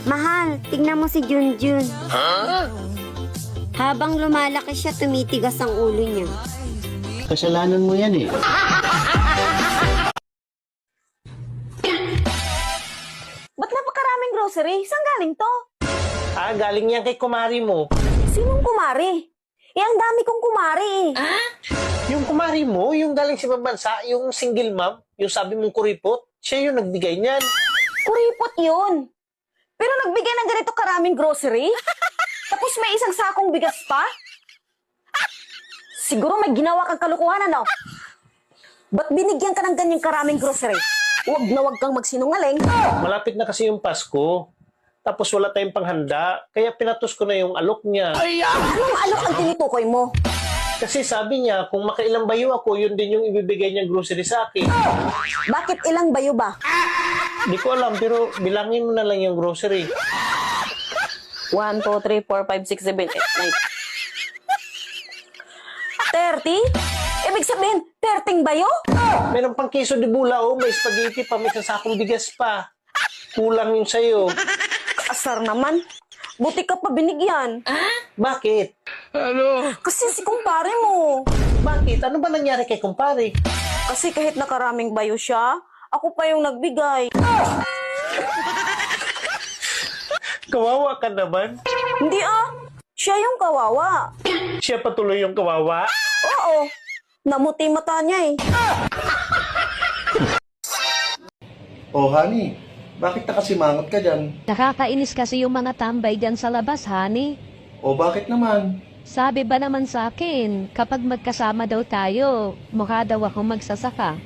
Mahal, tignan mo si Junjun. Habang lumalaki siya, tumitigas ang ulo niya. Kasalanan mo yan eh. Ba't napakaraming grocery? Saan galing to? Galing yan kay kumari mo. Sinong kumari? Ang dami kong kumari Yung kumari mo, yung galing sa ibang bansa, yung single mom, yung sabi mong kuripot, siya yung nagbigay niyan. Kuripot yun. Pero nagbigay ng ganito karaming grocery? Tapos may isang sakong bigas pa? Siguro may ginawa kang kalukuhan, ano? Ba't binigyan ka ng ganyang karaming grocery? Huwag na huwag kang magsinungaling. Malapit na kasi yung Pasko. Tapos wala tayong panghanda, kaya pinatos ko na yung alok niya. Anong alok ang tinutukoy mo? Kasi sabi niya, kung makailang bayo ako, yun din yung ibibigay niyang grocery sa akin. Bakit ilang bayo ba? Di ko alam, pero bilangin mo na lang yung grocery. 1, 2, 3, 4, 5, 6, 7, 8, 9. 30? Ibig sabihin, 30 bayo? Meron pang queso de bulao, may spaghetti pa, may sasakong bigas pa. Kulang yung sa'yo. Asar naman. Buti ka pa binigyan. Bakit? Kasi si kumpare mo. Bakit? Ano ba nangyari kay kumpare? Kasi kahit nakaraming bayo siya, ako pa yung nagbigay. Kawawa ka naman. Hindi siya yung kawawa. Siya patuloy yung kawawa. Oo, namuti mata niya eh. Oh, honey, bakit nakasimangot ka dyan? Nakakainis kasi yung mga tambay dyan sa labas, honey. O bakit naman? Sabi ba naman sa akin, kapag magkasama daw tayo, mukha daw ako magsasaka.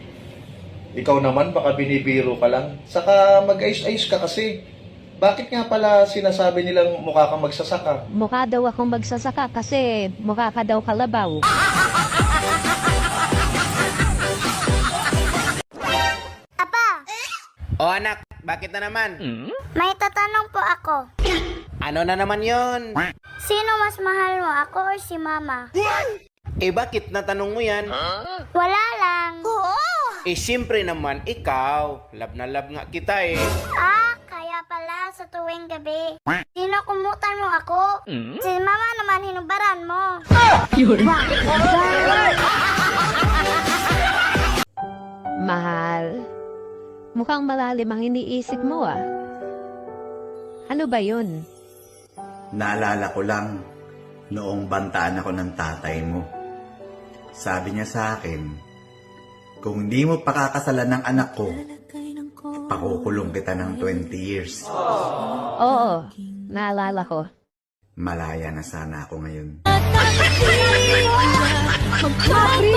Ikaw naman, baka binibiro ka lang. Saka mag-ayos-ayos ka kasi. Bakit nga pala sinasabi nilang mukha kang magsasaka? Mukha daw ako magsasaka kasi mukha ka daw kalabaw. O anak, bakit na naman? May tatanong po ako. Ano na naman yon? Sino mas mahal mo, ako or si Mama? Bakit natanong mo yan? Wala lang. Siyempre naman, ikaw. Love na love nga kita Kaya pala sa tuwing gabi. Sino kumutan mo ako? Si Mama naman hinubaran mo. Mahal, mukhang malalim ang iniisip mo Ano ba yun? Naalala ko lang, noong bantaan ako ng tatay mo. Sabi niya sa akin, kung hindi mo pakakasalan ng anak ko, pakukulong kita ng 20 years. Oo, naalala ko. Malaya na sana ako ngayon. Magpapri